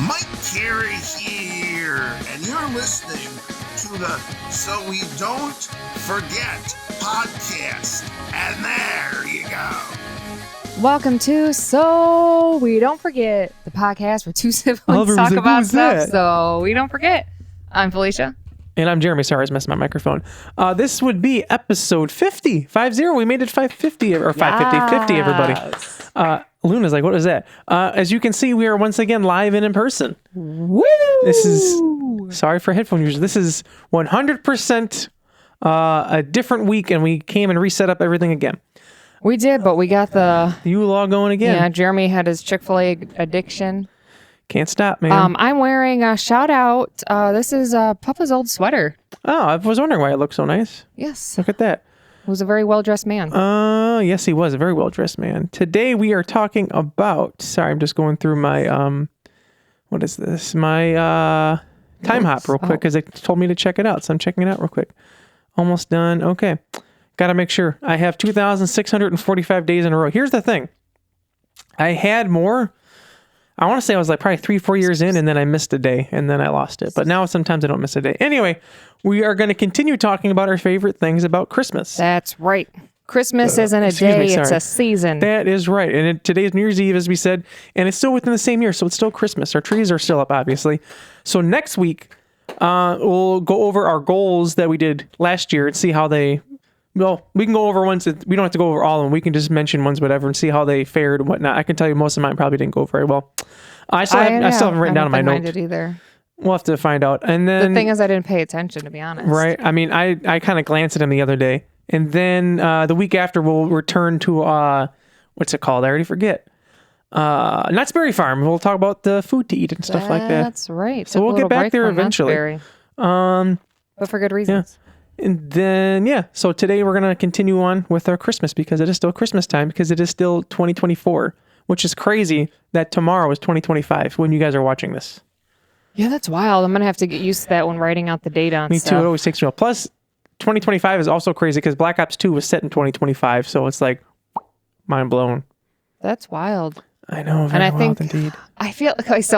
Mike Carey here, and you're listening to the So We Don't Forget podcast. And there you go. Welcome to So We Don't Forget, the podcast where two siblings talk about stuff so we don't forget. I'm Felicia. And I'm Jeremy. Sorry, I was messing my microphone. This would be episode 50. 50. We made it 550 or 550. 50, everybody. Luna's like, what is that? As you can see, we are once again live and in person. Woo! This is, sorry for headphone users. This is 100% a different week, and we came and reset up everything again. We did, but we got the U-Law going again. Yeah, Jeremy had his Chick-fil-A addiction. Can't stop, man. I'm wearing a shout out. This is Papa's old sweater. Oh, I was wondering why it looked so nice. Yes. Look at that. He was a very well-dressed man. Yes, he was a very well-dressed man. Today we are talking about, sorry, I'm just going through my, what is this? My time hop real quick because they told me to check it out. So I'm checking it out real quick. Almost done. Okay. Got to make sure. I have 2,645 days in a row. Here's the thing. I had more. I want to say I was like probably 3-4 years in, and then I missed a day, and then I lost it. But now sometimes I don't miss a day. Anyway, we are going to continue talking about our favorite things about Christmas. That's right. Christmas isn't a day, it's a season. That is right. And today's New Year's Eve, as we said, and it's still within the same year, so it's still Christmas. Our trees are still up, obviously. So next week, we'll go over our goals that we did last year and see how they... Well, we can go over ones that we don't have to go over all of them. We can just mention ones, whatever, and see how they fared and whatnot. I can tell you most of mine probably didn't go very well. I still haven't written down in my notes. I didn't either. We'll have to find out. And then the thing is, I didn't pay attention, to be honest. Right. I mean, I kind of glanced at them the other day, and then the week after we'll return to what's it called? I already forget. Knott's Berry Farm. We'll talk about the food to eat and stuff like that. That's right. So we'll get back there eventually. But for good reasons. Yeah. And then, so today we're going to continue on with our Christmas because it is still Christmas time because it is still 2024, which is crazy that tomorrow is 2025 when you guys are watching this. Yeah, that's wild. I'm going to have to get used to that when writing out the date on Me stuff. too. It always takes me a while. Plus, 2025 is also crazy because Black Ops 2 was set in 2025. So it's like mind blown. That's wild. I know. And I think, indeed. I feel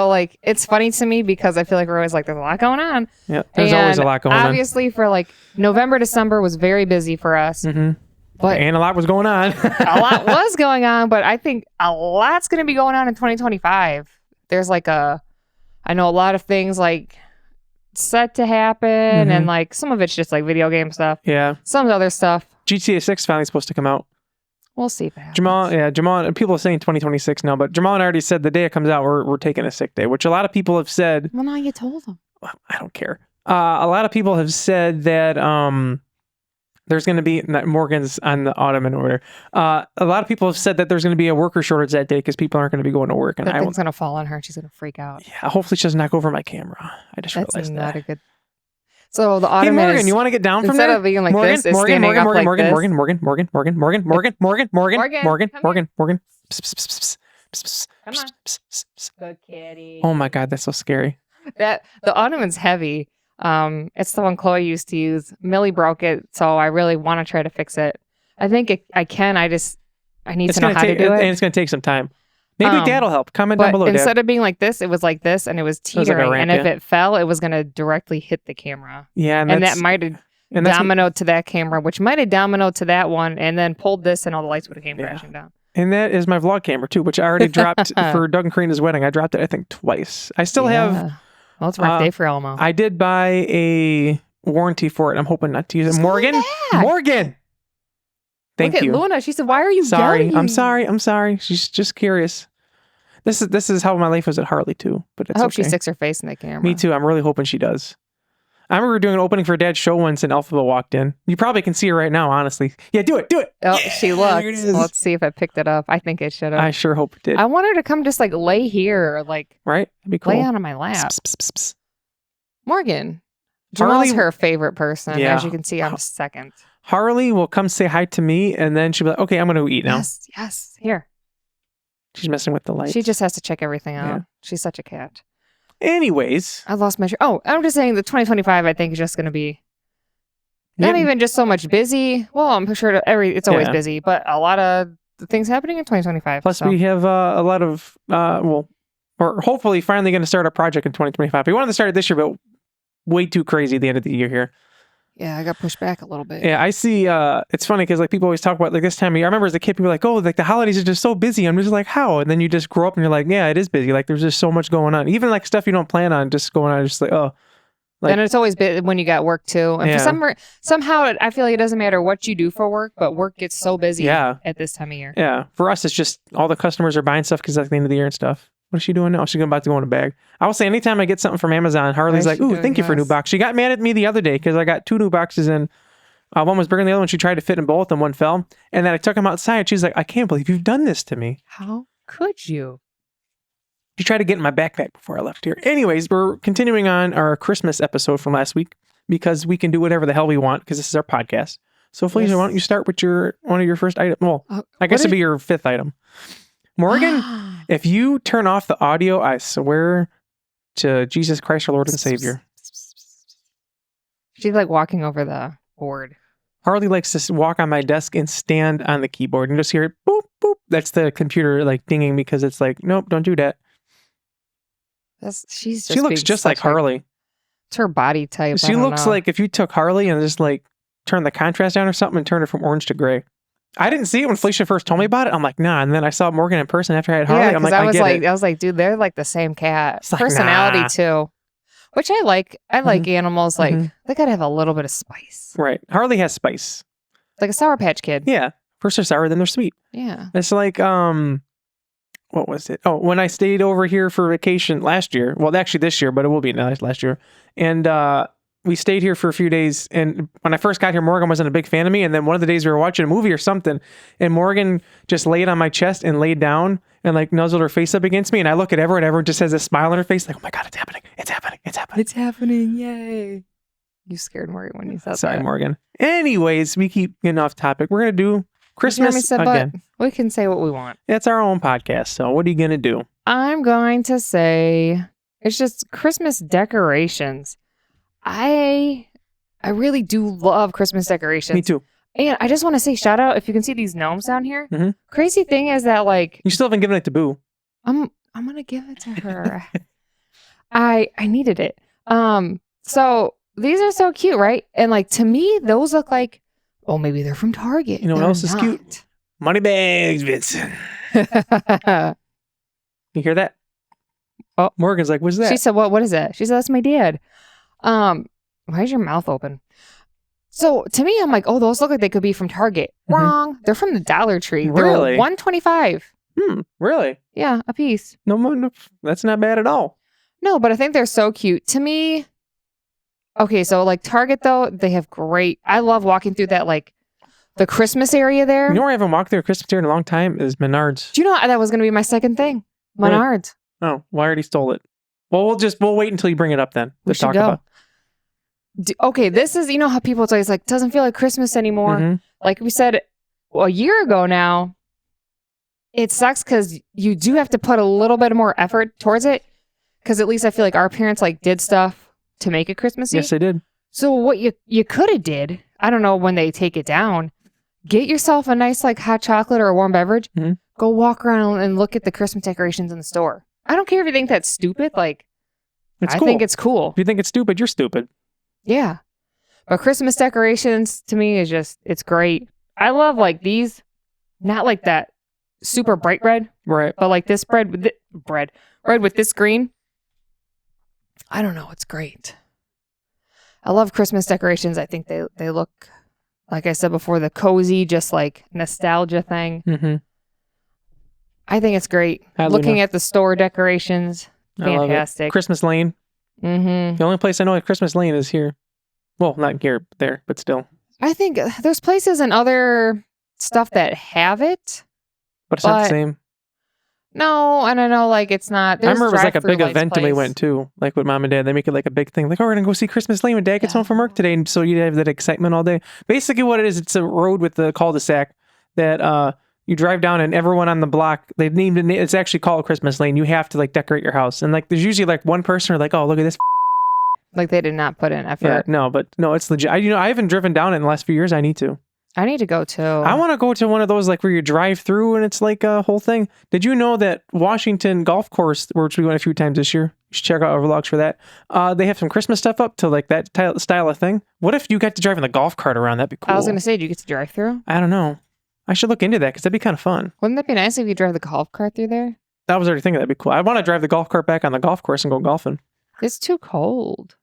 like, it's funny to me because I feel like we're always like, there's a lot going on. Yeah, there's always a lot going on. Obviously, for like November, December was very busy for us. Mm-hmm. And a lot was going on. A lot was going on, but I think a lot's going to be going on in 2025. There's like I know a lot of things like set to happen, and like some of it's just like video game stuff. Yeah. Some other stuff. GTA 6 finally supposed to come out. We'll see if it happens. Jamal, people are saying 2026 now, but Jamal already said the day it comes out, we're taking a sick day, which a lot of people have said. Well, now you told them. I don't care. A lot of people have said that there's going to be, Morgan's on the ottoman order. A lot of people have said that there's going to be a worker shortage that day because people aren't going to be going to work. And that thing's going to fall on her. She's going to freak out. Yeah, hopefully she doesn't knock over my camera. I just realized that. That's not a good... So the ottoman Hey, Morgan, you want to get down from there? Instead of being like Morgan, this, it's standing up like this. Come on. Good kitty. Oh my God, that's so scary. The ottoman's heavy. It's the one Chloe used to use. Millie broke it, so I really want to try to fix it. I think I can. I need to know how to do it. And it's going to take some time. Maybe Dad'll help. Comment down below, instead Dad. of being like this, it was like this, and it was teetering. Like ramp, and if it fell, it was going to directly hit the camera. Yeah, and that might have dominoed to that camera, which might have dominoed to that one, and then pulled this, and all the lights would have came crashing down. And that is my vlog camera, too, which I already dropped for Doug and Karina's wedding. I dropped it, I think, twice. I still have... Well, it's a rough day for Elmo. I did buy a warranty for it. I'm hoping not to use it. Morgan! Thank you. Look at Luna. She said, why are you sorry? yelling? I'm sorry. She's just curious. This is how my life was at Harley, too. But I hope she sticks her face in the camera. Me, too. I'm really hoping she does. I remember doing an opening for Dad's show once and Alphabet walked in. You probably can see her right now, honestly. Yeah, do it. Oh, yeah, she looked. Let's see if it picked it up. I think it should have. I sure hope it did. I want her to come just like lay here or like right? That'd be cool. Lay on my lap. Morgan. Jamal's her favorite person. As you can see, I'm second. Harley will come say hi to me and then she'll be like, okay, I'm going to eat now. Yes. Here. She's messing with the lights. She just has to check everything out. Yeah. She's such a cat. Anyways. I lost measure. Oh, I'm just saying the 2025, I think, is just going to be not even just so much busy. Well, I'm sure it's always busy, but a lot of things happening in 2025. Plus, we have a lot of, or hopefully finally going to start a project in 2025. We wanted to start it this year, but way too crazy at the end of the year here. Yeah, I got pushed back a little bit. Yeah, I see. It's funny because like people always talk about like this time of year. I remember as a kid, people were like, "Oh, like the holidays are just so busy." I'm just like, "How?" And then you just grow up and you're like, "Yeah, it is busy. Like there's just so much going on. Even like stuff you don't plan on, just going on. Just like, oh." Like, and it's always been when you got work too. And for somehow I feel like it doesn't matter what you do for work, but work gets so busy at this time of year. Yeah. For us, it's just all the customers are buying stuff because it's like the end of the year and stuff. What is she doing now? She's about to go in a bag. I will say anytime I get something from Amazon, Harley's like, "Ooh, thank you for a new box." She got mad at me the other day because I got 2 new boxes in. One was bigger than the other one. She tried to fit in both and one fell. And then I took them outside. She's like, "I can't believe you've done this to me. How could you?" She tried to get in my backpack before I left here. Anyways, we're continuing on our Christmas episode from last week because we can do whatever the hell we want because this is our podcast. So Felicia, why don't you start with one of your first items? Well, I guess it'd be your 5th item. Morgan, if you turn off the audio, I swear to Jesus Christ, our Lord and Savior. She's like walking over the board. Harley likes to walk on my desk and stand on the keyboard and just hear it boop, boop. That's the computer like dinging because it's like, nope, don't do that. She looks just like Harley. It's her body type. She looks like if you took Harley and just like turned the contrast down or something and turned it from orange to gray. I didn't see it when Felicia first told me about it. I'm like, nah. And then I saw Morgan in person after I had Harley. I'm like, I was like, dude, they're like the same cat. Like, personality too. Which I like. I like animals. Like they gotta have a little bit of spice. Right. Harley has spice. Like a Sour Patch Kid. Yeah. First they're sour, then they're sweet. Yeah. It's like what was it? Oh, when I stayed over here for vacation last year. Well, actually this year, but it will be last year. And we stayed here for a few days. And when I first got here, Morgan wasn't a big fan of me. And then one of the days we were watching a movie or something, and Morgan just laid on my chest and laid down and like nuzzled her face up against me. And I look at everyone, everyone just has a smile on her face, like, "Oh my God, it's happening. It's happening. It's happening. It's happening. Yay." You scared Morgan when you said that. Sorry, Morgan. Anyways, we keep getting off topic. We're going to do Christmas again. We can say what we want. It's our own podcast. So what are you going to do? I'm going to say it's just Christmas decorations. I really do love Christmas decorations. Me too. And I just want to say shout out if you can see these gnomes down here. Mm-hmm. Crazy thing is that like you still haven't given it to Boo. I'm gonna give it to her. I needed it. So these are so cute, right? And like to me, those look like maybe they're from Target. You know what else is cute? Money bags, Vincent. You hear that? Oh, Morgan's like, "What's that?" She said, what is that? She said, "That's my dad." Why is your mouth open? So to me, I'm like, those look like they could be from Target. Mm-hmm. Wrong. They're from the Dollar Tree. Really? They're $1.25. Really? Yeah, a piece. No, that's not bad at all. No, but I think they're so cute. To me, okay, so like Target though, they have great. I love walking through that like the Christmas area there. You know where I haven't walked through a Christmas area in a long time is Menards. Do you know that was going to be my second thing? Menards. Really? Oh, well, I already stole it. Well, we'll wait until you bring it up then. We should go. Okay, this is, you know how people always like, doesn't feel like Christmas anymore. Mm-hmm. Like we said a year ago now, it sucks because you do have to put a little bit more effort towards it. Because at least I feel like our parents like did stuff to make it Christmassy. Yes, they did. So what you could have did, I don't know when they take it down, get yourself a nice like hot chocolate or a warm beverage. Mm-hmm. Go walk around and look at the Christmas decorations in the store. I don't care if you think that's stupid. Like, I think it's cool. If you think it's stupid, you're stupid. Yeah. But Christmas decorations to me is just, it's great. I love like these, not like that super bright red. Right. But like this red with this green. I don't know. It's great. I love Christmas decorations. I think they look, like I said before, the cozy, just like nostalgia thing. Mm-hmm. I think it's great. Looking at the store decorations, fantastic. Christmas Lane. Mm-hmm. The only place I know at Christmas Lane is here. Well, not here, there, but still. I think there's places and other stuff that have it. But it's not the same. No, and I know like it's not. I remember it was like a big event and we went to, like with Mom and Dad. They make it like a big thing. Like, we're going to go see Christmas Lane when Dad gets home from work today. And so you have that excitement all day. Basically what it is, it's a road with the cul-de-sac that you drive down and everyone on the block, they've named it. It's actually called Christmas Lane. You have to like decorate your house. And like there's usually like one person who's like, "Oh, look at this." Like they did not put in effort. Yeah, no, it's legit. I haven't driven down it in the last few years. I need to. I need to go too. I want to go to one of those like where you drive through and it's like a whole thing. Did you know that Washington Golf Course, which we went a few times this year, you should check out our vlogs for that. They have some Christmas stuff up to like that style of thing. What if you got to drive in the golf cart around? That'd be cool. I was going to say, do you get to drive through? I don't know. I should look into that because that'd be kind of fun. Wouldn't that be nice if you drive the golf cart through there? I was already thinking that'd be cool. I want to drive the golf cart back on the golf course and go golfing. It's too cold.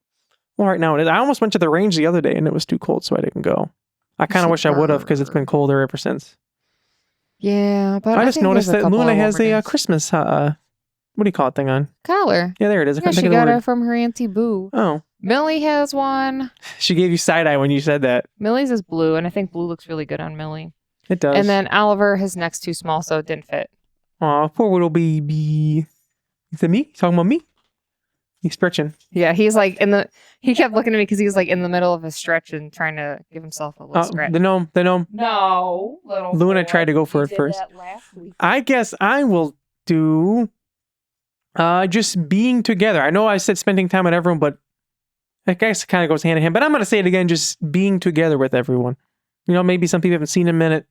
Well, right now it is. I almost went to the range the other day and it was too cold, so I didn't go. I kind of wish I would have because it's been colder ever since. Yeah, but I just think noticed there's a that couple Luna of has a overdose. Christmas, what do you call it thing on? collar. Yeah, there it is. I Yeah, couldn't she think of the got word. it from her Auntie Boo. Oh, Millie has one. she gave you side eye when you said that. Millie's is blue, and I think blue looks really good on Millie. It does. And then Oliver, his neck's too small, so it didn't fit. Aw, poor little baby. Is it me? You talking about me? He's stretching. Yeah, he's like he kept looking at me because he was like in the middle of a stretch and trying to give himself a little scratch. The gnome. No, little Luna boy. tried to go for He it did first. that last week. I guess I will do just being together. I know I said spending time with everyone, but I guess it kind of goes hand in hand. But I'm going to say it again, just being together with everyone. You know, maybe some people haven't seen in a minute.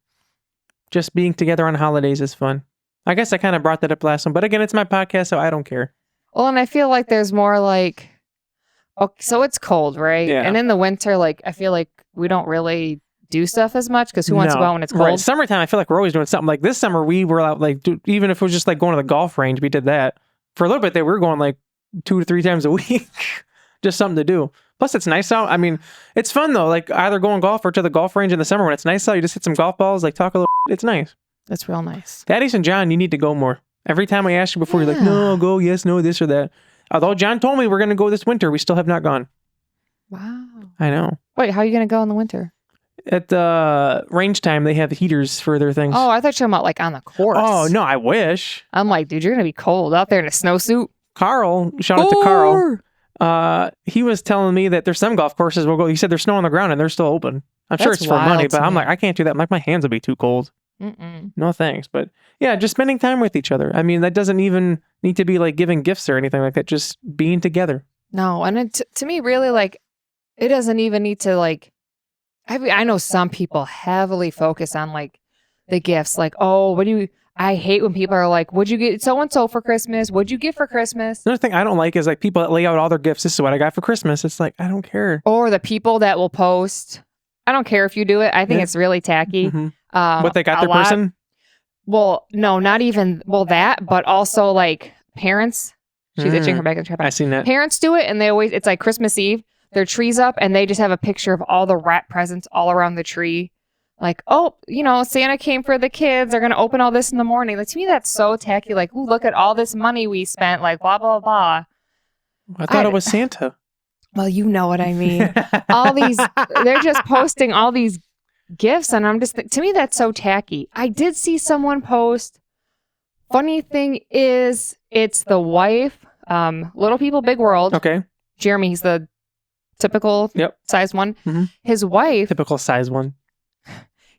Just being together on holidays is fun. I guess I kind of brought that up last one. But again, it's my podcast, so I don't care. Well, and I feel like there's more like, okay, so it's cold, right? Yeah. And in the winter, like I feel like we don't really do stuff as much because who wants to go out when it's cold? Right. Summertime, I feel like we're always doing something. Like this summer, we were out, like, even if it was just like going to the golf range, we did that. For a little bit there, we were going like 2 to 3 times a week. Just something to do. Plus, it's nice out. I mean, it's fun though. Like either going golf or to the golf range in the summer when it's nice out. You just hit some golf balls, like talk a little. It's nice. That's real nice. Thaddeus and John, you need to go more. Every time I ask you before, you're like, Yeah. no, go, yes, no, this or that. Although John told me we're going to go this winter, we still have not gone. Wow. I know. Wait, how are you going to go in the winter? At the range time, they have heaters for their things. Oh, I thought you were talking about like on the course. Oh, no, I wish. I'm like, dude, you're going to be cold out there in a snowsuit. Carl, shout out to Carl. He was telling me that there's some golf courses will go. He said there's snow on the ground and they're still open. I'm sure That's it's for money, wild but to I'm me. like, I can't do that. Like my hands will be too cold. Mm-mm. No thanks. But yeah, just spending time with each other. I mean, that doesn't even need to be like giving gifts or anything like that. Just being together. No, and to me, really, like, it doesn't even need to, like, I know some people heavily focus on, like, the gifts. Like, oh, I hate when people are like, what'd you get so-and-so for Christmas? What'd you get for Christmas? Another thing I don't like is like people that lay out all their gifts. This is what I got for Christmas. It's like, I don't care. Or the people that will post, I don't care if you do it. I think Yeah. it's really tacky. Mhm. What they got a their lot- person? Well, no, not even, that, but also, like, parents. She's itching her back in the trap. I seen that. Parents do it, and it's like Christmas Eve. Their tree's up, and they just have a picture of all the wrap presents all around the tree. Like, oh, Santa came for the kids. They're going to open all this in the morning. Like, to me, that's so tacky. Like, ooh, look at all this money we spent. Like, blah, blah, blah. I thought it was Santa. Well, you know what I mean. All these, they're just posting all these gifts, and I'm just, to me, that's so tacky. I did see someone post, funny thing is, it's the wife, Little People, Big World. Okay. Jeremy, he's the typical size one. Mhm. His wife Typical size one.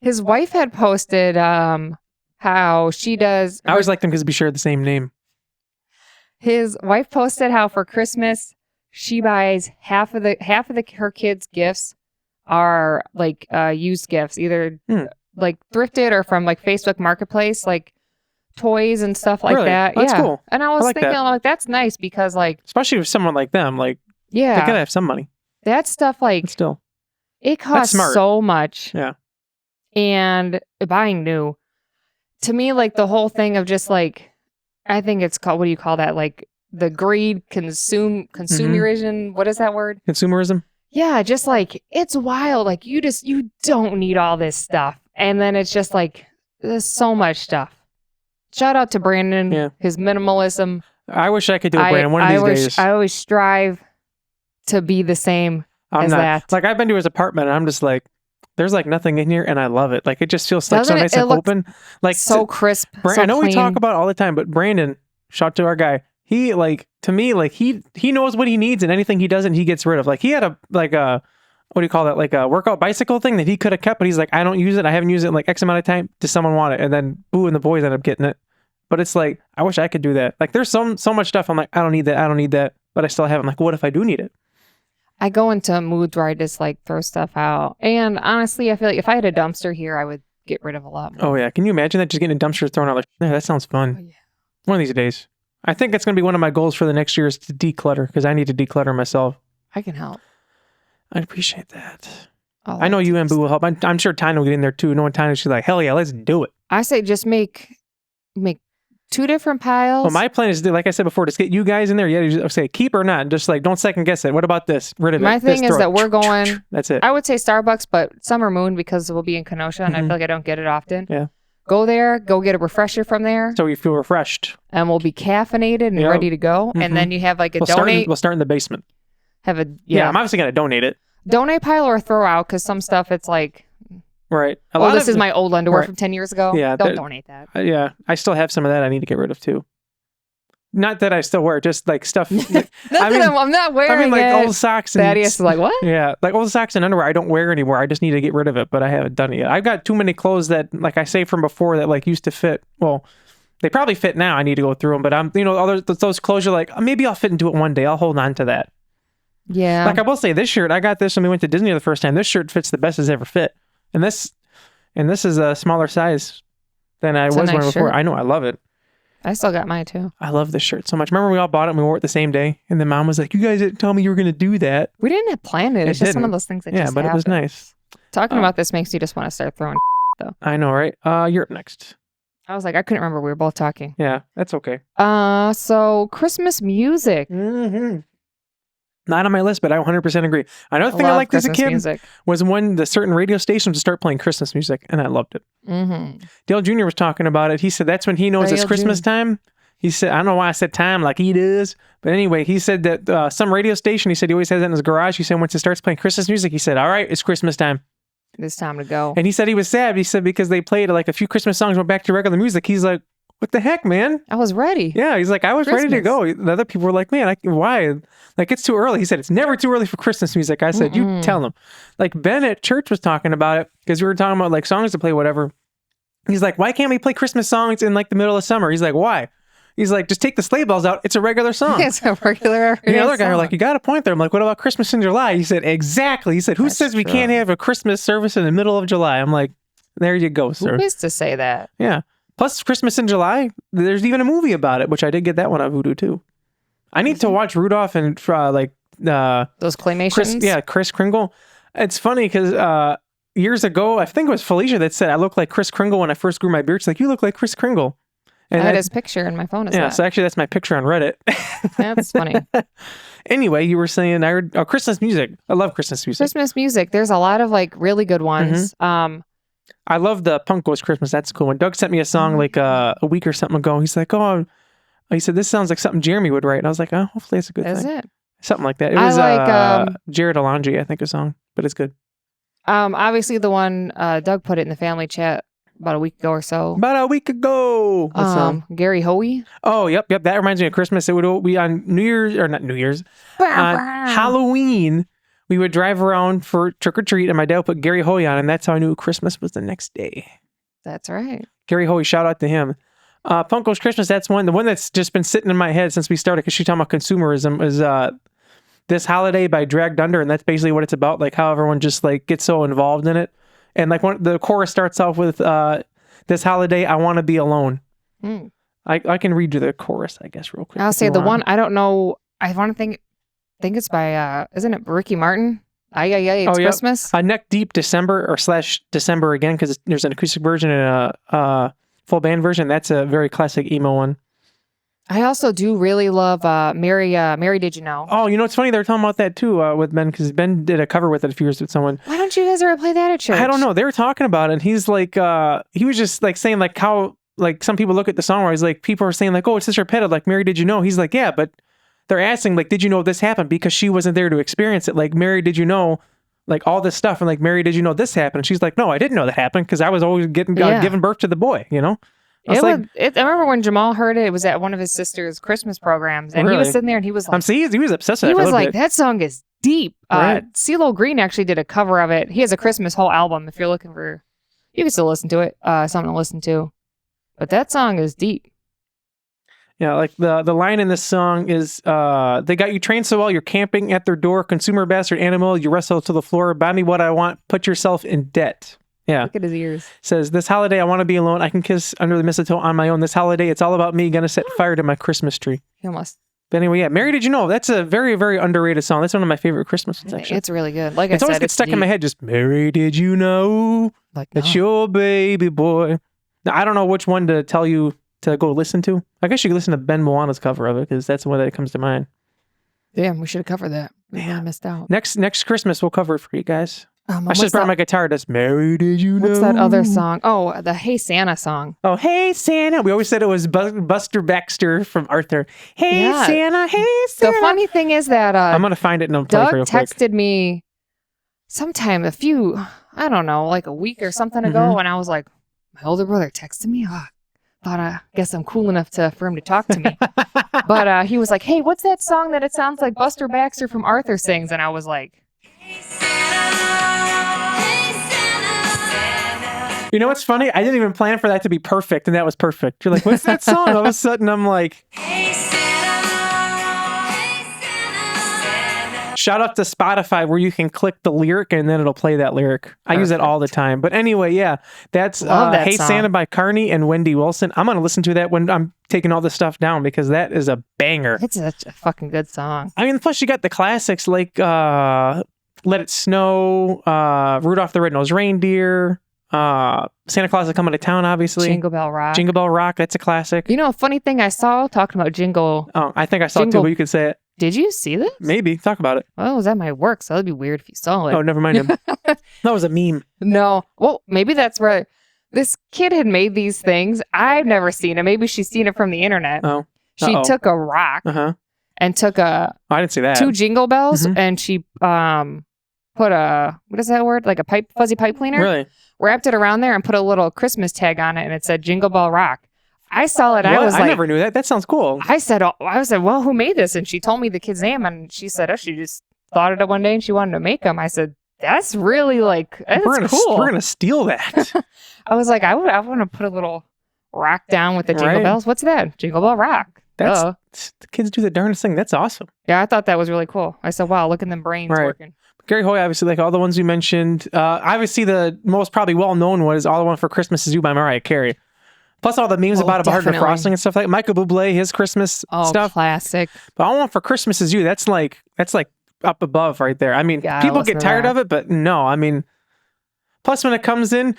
had posted how she does. I always like them because we share the same name. His wife posted how for Christmas she buys half of her kids' gifts are like used gifts, either like thrifted or from like Facebook Marketplace, like toys and stuff like Really? that. That's yeah, cool. And I was like thinking, that. like, that's nice because, like, Especially with someone like them. Like, they yeah, gotta have some money. that stuff, like, But still. it costs smart. so much. Yeah. And buying new, to me, like, the whole thing of just, like, I think it's called, what do you call that? Like, the greed, consumerism. What is that word? Consumerism. Yeah, just like, it's wild. Like, you don't need all this stuff. And then it's just like, there's so much stuff. Shout out to Brandon, Yeah. his minimalism. I wish I could do it, Brandon. One of these days. I always strive to be the same as that. Like, I've been to his apartment and I'm just like, there's like nothing in here and I love it. Like, it just feels like Doesn't so it? nice It and looks open. Like, so crisp. So I know we talk clean. about it all the time, but Brandon, shout to our guy. He, like, to me, like, he knows what he needs and anything he doesn't, he gets rid of. Like, he had a what do you call that? Like a workout bicycle thing that he could have kept, but he's like, I don't use it. I haven't used it in like X amount of time. Does someone want it? And then, and the boys end up getting it. But it's like, I wish I could do that. Like, there's so much stuff. I'm like, I don't need that. But I still have it. I'm like, what if I do need it? I go into moods where I just like throw stuff out. And honestly, I feel like if I had a dumpster here, I would get rid of a lot more. Oh yeah, can you imagine that? Just getting a dumpster thrown out like, yeah, that sounds fun. Oh, yeah. One of these days. I think that's going to be one of my goals for the next year is to declutter because I need to declutter myself. I can help. I appreciate that. I'll I know like you to and Boo will help. I'm sure Tyna will get in there too. Knowing Tyna, she's like, hell yeah, let's do it. I say just make 2 different piles. Well, my plan is to, like I said before, just get you guys in there. Yeah, you just say keep or not. Just like don't second guess it. What about this? Rid of it. My thing This, is throw that it. we're going. That's it. I would say Starbucks, but Summer Moon because we'll be in Kenosha, and I feel like I don't get it often. Yeah. Go there, go get a refresher from there, So you feel refreshed. and we'll be caffeinated and Yep. ready to go. And then you have like a donate. We'll start in the basement. Have a Yeah, I'm obviously gonna donate it. donate pile or throw out because some stuff it's like, Right. this is my old underwear Right. from 10 years ago. Yeah, Don't that- donate that. Yeah, I still have some of that I need to get rid of too. Not that I still wear it, just like stuff. I'm not wearing like it. old socks and Thaddeus is like, what? yeah, like old socks and underwear I don't wear anymore. I just need to get rid of it, but I haven't done it yet. I've got too many clothes that, like I say from before, that like used to fit. Well, they probably fit now. I need to go through them, but I'm, those clothes you're like, maybe I'll fit into it one day. I'll hold on to that. Yeah. Like I will say, this shirt, I got this when we went to Disney the first time. This shirt fits the best it's ever fit, and this is a smaller size than I It's a was nice wearing before. shirt. I know, I love it. I still got mine too. I love this shirt so much. Remember we all bought it and we wore it the same day, and then Mom was like, "You guys didn't tell me you were going to do that." We didn't have planned it. It's It just one of didn't. those things that Yeah, just but it was happen. nice. Talking about this makes you just want to start throwing. I know, right? You're up next. I was like, I couldn't remember. We were both talking. Yeah, that's okay. So Christmas music. Mm-hmm. Not on my list, but I 100% agree. Another thing I Love liked as a Christmas kid music. was when the certain radio stations would start playing Christmas music, and I loved it. Mm-hmm. Dale Jr. was talking about it. He said that's when he knows it's Dale Christmas Jr. time. He said, I don't know why I said time like he does, but anyway, he said that some radio station, he said he always has that in his garage. He said once it starts playing Christmas music, he said, all right, it's Christmas time. It's time to go. And he said he was sad. He said because they played like a few Christmas songs, went back to regular music. He's like, what the heck, man? I was ready. Yeah, he's like, I was ready to Christmas. go. The other people were like, man, why? Like, it's too early. He said, it's never too early for Christmas music. I said, you tell him. Like, Ben at church was talking about it because we were talking about like songs to play, whatever. He's like, why can't we play Christmas songs in like the middle of summer? He's like, why? He's like, just take the sleigh bells out. It's a regular song. It's a regular. And the other guy were like, you got a point there. I'm like, what about Christmas in July? He said, exactly. He said, who That's says we true. can't have a Christmas service in the middle of July? I'm like, there you go, sir. Who is to say that? Yeah. Plus, Christmas in July, there's even a movie about it, which I did get that one on Vudu too. I need to watch Rudolph and Those claymations. Chris Kringle. It's funny because years ago, I think it was Felicia that said I look like Chris Kringle when I first grew my beard. She's like, you look like Chris Kringle. I And had that's- his picture in my phone. yeah, so actually that's my picture on Reddit. That's funny. Anyway, you were saying I heard Christmas music. I love Christmas music. Christmas music. There's a lot of like really good ones. I love the Punk Goes Christmas. That's cool. When Doug sent me a song like a week or something ago, he's like, he said, this sounds like something Jeremy would write. And I was like, oh, hopefully it's a good Is thing. it? Something like that. It I was like, Jared Alonji, I think, a song, but it's good. Obviously the one Doug put it in the family chat about a week ago or so. About a week ago. What song? Gary Hoey. Oh, yep. That reminds me of Christmas. It would be on New Year's, or not New Year's, on Halloween. We would drive around for trick or treat, and my dad would put Gary Hoey on, and that's how I knew Christmas was the next day. That's right. Gary Hoey, shout out to him. Punk Goes Christmas, that's one. The one that's just been sitting in my head since we started, because she's talking about consumerism, is This Holiday by Dragged Under, and that's basically what it's about, like how everyone just like gets so involved in it. And like the chorus starts off with This Holiday, I want to be alone. I can read you the chorus, I guess, real quick. I'll if say you the want. one I don't know. I want to think it's by isn't it Ricky Martin? Ay, it's Oh, yep. Christmas. Neck Deep December or / December again, because there's an acoustic version and a full band version. That's a very classic emo one. I also do really love Mary Did You Know? Oh, you know, it's funny. They were talking about that too with Ben, because Ben did a cover with it a few years with someone. Why don't you guys ever play that at church? I don't know. They were talking about it, and he's like, he was just like saying like how like some people look at the song where he's like, people are saying like, oh, it's just repetitive. Like, Mary, did you know? He's like, yeah, but they're asking like, did you know this happened? Because she wasn't there to experience it. Like, Mary, did you know? Like all this stuff, and like, Mary, did you know this happened? And she's like, no, I didn't know that happened because I was always giving birth to the boy. You know. I remember when Jamal heard it. It was at one of his sister's Christmas programs, and he was Really? sitting there, and he was like, he was obsessed with he that for a was little like, bit. that song is deep. Right. CeeLo Green actually did a cover of it. He has a Christmas whole album. If you're looking for, you can still listen to it. Something to listen to, but that song is deep. Yeah, like the line in this song is, they got you trained so well, you're camping at their door, consumer bastard animal, you wrestle to the floor, buy me what I want, put yourself in debt. Yeah. Look at his ears. Says, this holiday I want to be alone, I can kiss under the mistletoe on my own. This holiday, it's all about me, gonna set fire to my Christmas tree. He almost. But anyway, yeah, Mary Did You Know? That's a very, very underrated song. That's one of my favorite Christmas ones, actually. It's really good. Like It's I always said, gets stuck in my head, just, Mary, did you know Like, that's no. your baby boy? Now, I don't know which one to tell you to go listen to. I guess you could listen to Ben Moana's cover of it, because that's the one that comes to mind. Damn, we should have covered that. We really missed out. Next Christmas, we'll cover it for you guys. I What's just brought my guitar. That's Mary, did you know? What's that other song? Oh, the Hey Santa song. Oh, Hey Santa. We always said it was Buster Baxter from Arthur. Hey Yeah. Santa, hey Santa. The funny thing is that I'm going to find it and I'll play Doug for you real quick. texted me sometime I don't know, like a week or something ago, and I was like, my older brother texted me. Thought I guess I'm cool enough for him to talk to me. But he was like, hey, what's that song that it sounds like Buster Baxter from Arthur sings? And I was like, You know what's funny? I didn't even plan for that to be perfect, and that was perfect. You're like, what's that song? All of a sudden, I'm like, shout out to Spotify where you can click the lyric and then it'll play that lyric. I use it all the time. But anyway, yeah, that's Love that Hey song. Santa by Carney and Wendy Wilson. I'm going to listen to that when I'm taking all this stuff down because that is a banger. it's such a fucking good song. I mean, plus you got the classics like Let It Snow, Rudolph the Red-Nosed Reindeer, Santa Claus is Coming to Town, obviously. Jingle Bell Rock. Jingle Bell Rock, that's a classic. You know, a funny thing I saw talking about Jingle. Oh, I think I saw it too, Jingle- but you could say it. Did you see this? Maybe. Talk about it. Well, it was at my work, so that'd be weird if you saw it. Oh, never mind him. That was a meme. No. Well, maybe that's where this kid had made these things. I've never seen it. Maybe she's seen it from the internet. Oh. She Uh-oh. took a rock Uh-huh. and took I didn't see that. two jingle bells Mhm. and she put what is that word? Like a fuzzy pipe cleaner? Really? Wrapped it around there and put a little Christmas tag on it and it said Jingle Bell Rock. I saw it. What? I was I like, never knew that. That sounds cool. I said, well, who made this? And she told me the kid's name, and she said, oh, she just thought it up one day and she wanted to make them. I said, that's really that's cool. We're gonna steal that. I was like, I want to put a little rock down with the jingle Right. bells. What's that? Jingle Bell Rock. That's Duh. the kids do the darndest thing. That's awesome. Yeah, I thought that was really cool. I said, wow, look at them brains Right. working. Gary Hoy, obviously, like all the ones we mentioned. Obviously, the most probably well-known one is All I Want for Christmas Is You by Mariah Carey. Plus all the memes about Heart of the definitely. Frosting and stuff like Michael Bublé, his Christmas Oh, stuff. classic. But All I Want for Christmas Is You, that's like up above right there. I mean, Gotta people listen get to tired that. of it, but no, I mean, plus when it comes in,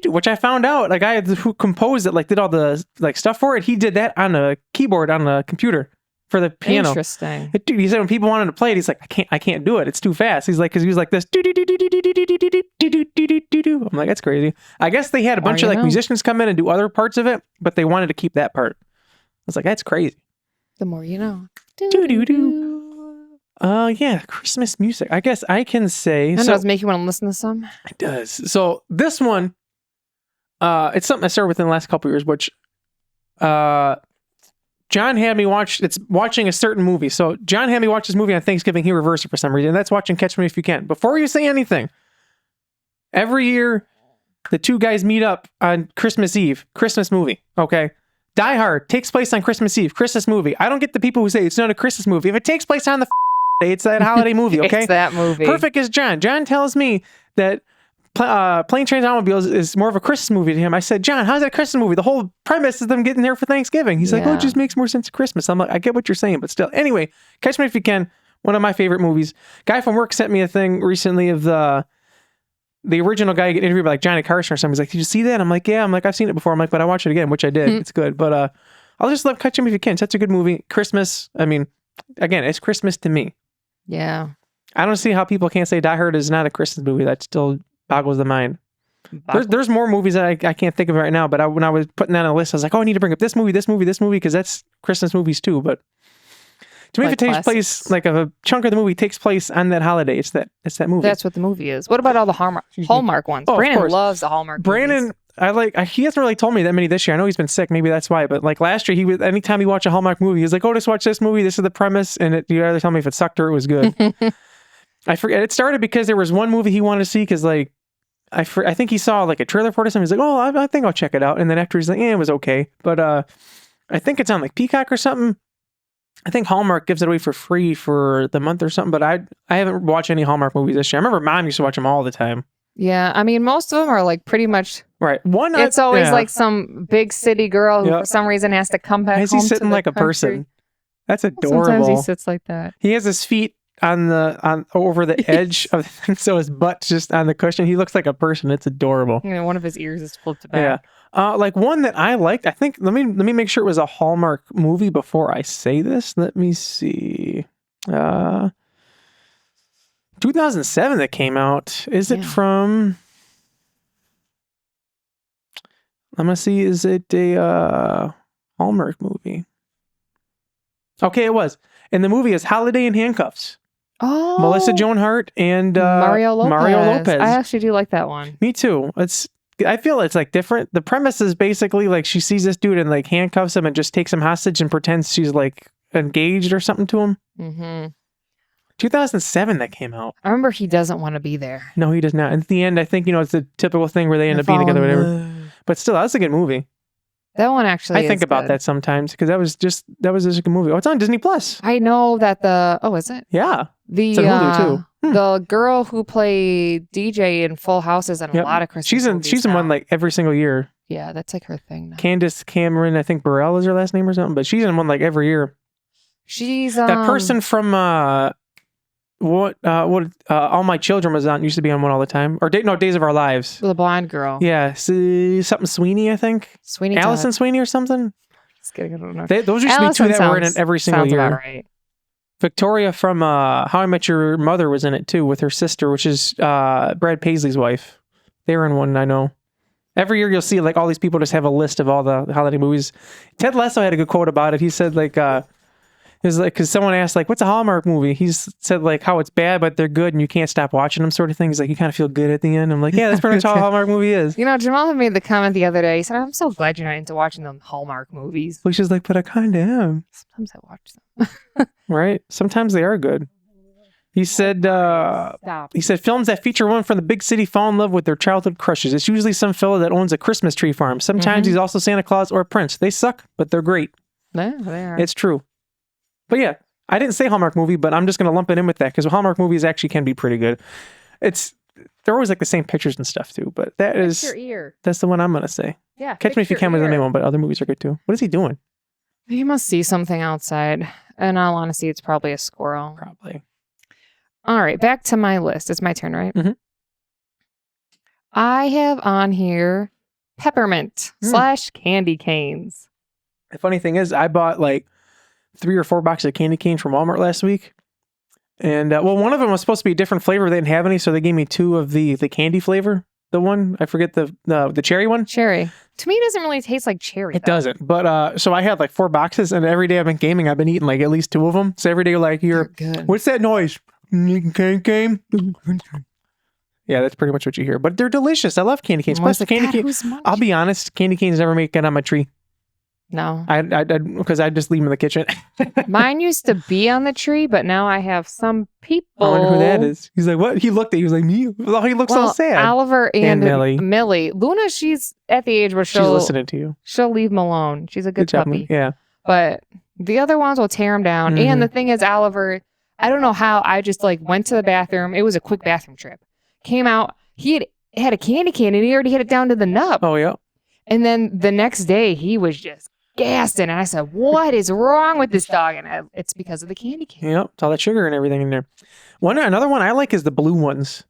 which I found out, like I who composed it, like did all the like stuff for it, he did that on a keyboard on the computer for the piano. Interesting. Dude, he said when people wanted to play it, he's like, I can't do it. It's too fast. He's like, because he was like this. I'm like, that's crazy. I guess they had a bunch of like musicians come in and do other parts of it, but they wanted to keep that part. I was like, that's crazy. The more you know. Yeah, Christmas music. I guess I can say. That So does make you want to listen to some. it does. So this one, it's something I started within the last couple of years, which, John had me watch. It's watching a certain movie. So John had me watch this movie on Thanksgiving. He reversed it for some reason. And that's watching Catch Me If You Can. Before you say anything, every year the two guys meet up on Christmas Eve. Christmas movie. Okay. Die Hard takes place on Christmas Eve. Christmas movie. I don't get the people who say it's not a Christmas movie. If it takes place on the day, it's that holiday movie. Okay. It's that movie. Perfect as John. John tells me that Plane, Trains, and Automobiles is more of a Christmas movie to him. I said, John, how's that a Christmas movie? The whole premise is them getting there for Thanksgiving. He's like, oh, Yeah. it just makes more sense at Christmas. I'm like, I get what you're saying, but still. Anyway, Catch Me If You Can, one of my favorite movies. Guy from work sent me a thing recently of the original guy getting interviewed by like Johnny Carson or something. He's like, did you see that? I'm like, yeah. I'm like, I've seen it before. I'm like, but I watched it again, which I did. It's good. But I'll just love Catch Me If You Can. It's such a good movie. Christmas. I mean, again, it's Christmas to me. Yeah. I don't see how people can't say Die Hard is not a Christmas movie. That still boggles the mind. There's more movies that I can't think of right now, but when I was putting that on a list, I was like, oh, I need to bring up this movie, because that's Christmas movies too. But to me, Like if it takes classics. place, like a chunk of the movie takes place on that holiday, it's that movie. That's what the movie is. What about all the Hallmark ones? Oh, of Brandon course. loves the Hallmark Brandon, movies. he hasn't really told me that many this year. I know he's been sick. Maybe that's why. But like last year, anytime he watched a Hallmark movie, he's like, oh, just watch this movie. This is the premise. And you either tell me if it sucked or it was good. I forget. It started because there was one movie he wanted to see because like, I think he saw like a trailer for it or something. He's like, oh, I think I'll check it out. And then after he's like, yeah, it was okay. But I think it's on like Peacock or something. I think Hallmark gives it away for free for the month or something, but I haven't watched any Hallmark movies this year. I remember Mom used to watch them all the time. Yeah, I mean, most of them are like pretty much. Right. It's always like some big city girl who for some reason has to come back home. Why is he sitting like a person? That's adorable. Sometimes he sits like that. He has his feet on over the edge of the thing, so his butt's just on the cushion. He looks like a person. It's adorable. You know, one of his ears is flipped back. Yeah. Like one that I liked, I think, let me make sure it was a Hallmark movie before I say this. Let me see. 2007 that came out. Is it from... I'm going to see, is it a Hallmark movie? Okay, it was. And the movie is Holiday in Handcuffs. Oh. Melissa Joan Hart and Mario Lopez. I I actually do like that one. Me too. I feel it's like different. The premise is basically like she sees this dude and like handcuffs him and just takes him hostage and pretends she's like engaged or something to him. Mm-hmm. 2007 that came out. I remember he doesn't want to be there. No, he does not. At the end, I think, it's the typical thing where they end up being together or whatever. But still, that's a good movie. That one actually I think about that sometimes because that was just a good movie. Oh, it's on Disney Plus. I know that is it? Yeah. It's on Hulu too. The girl who played DJ in Full House is in a lot of Christmas movies She's in one like every single year. Yeah, that's like her thing now. Candace Cameron, I think Burrell is her last name or something, but she's in one like every year. She's that person from All My Children was on, used to be on one all the time. Or Days of Our Lives. The blonde girl. Yeah, something Sweeney, I think. Allison Sweeney or something. Just kidding, I don't know. Those used to be two that were in it every single year. About right. Victoria from How I Met Your Mother was in it too with her sister, which is Brad Paisley's wife. They were in one, I know. Every year you'll see like all these people just have a list of all the holiday movies. Ted Lasso had a good quote about it. He said like, it was like, because someone asked like, what's a Hallmark movie? He said like how it's bad, but they're good and you can't stop watching them sort of thing. He's like, you kind of feel good at the end. I'm like, yeah, that's pretty much how a Hallmark movie is. You know, Jamal had made the comment the other day. He said, I'm so glad you're not into watching them Hallmark movies. Felicia's like, but I kind of am. Sometimes I watch them. Right? Sometimes they are good. He said, films that feature one from the big city fall in love with their childhood crushes. It's usually some fella that owns a Christmas tree farm. Sometimes he's also Santa Claus or a prince. They suck, but they're great. Yeah, they are. It's true. But yeah, I didn't say Hallmark movie, but I'm just going to lump it in with that because Hallmark movies actually can be pretty good. They're always like the same pictures and stuff too, but that's the one I'm going to say. Yeah. Catch Me If You Can was the main one, but other movies are good too. What is he doing? He must see something outside. In all honesty, it's probably a squirrel. Probably. All right, back to my list. It's my turn, right? Mm-hmm. I have on here peppermint / candy canes. The funny thing is, I bought like 3 or 4 boxes of candy canes from Walmart last week. And one of them was supposed to be a different flavor. They didn't have any, so they gave me 2 of the candy flavor. The one, I forget the cherry one. Cherry. To me, it doesn't really taste like cherry. It doesn't. But so I had like 4 boxes, and every day I've been gaming, I've been eating like at least 2 of them. So every day, like, what's that noise? Game. Yeah, that's pretty much what you hear. But they're delicious. I love candy canes. Plus, the candy canes. I'll be honest, candy canes never make it on my tree. No. Because I just leave them in the kitchen. Mine used to be on the tree, but now I have some people. I wonder who that is. He's like, what? He looked at you. He was like, me? Oh, he looks so sad. Oliver and Millie. Luna, she's at the age where she's listening to you. She'll leave them alone. She's a good puppy. Yeah. But the other ones will tear them down. Mm-hmm. And the thing is, Oliver, I don't know how, I just like went to the bathroom. It was a quick bathroom trip. Came out. He had a candy cane and he already had it down to the nub. Oh, yeah. And then the next day, he was just gassing. And I said, what is wrong with this dog? And it's because of the candy cane. Yep. It's all that sugar and everything in there. Another one I like is the blue ones.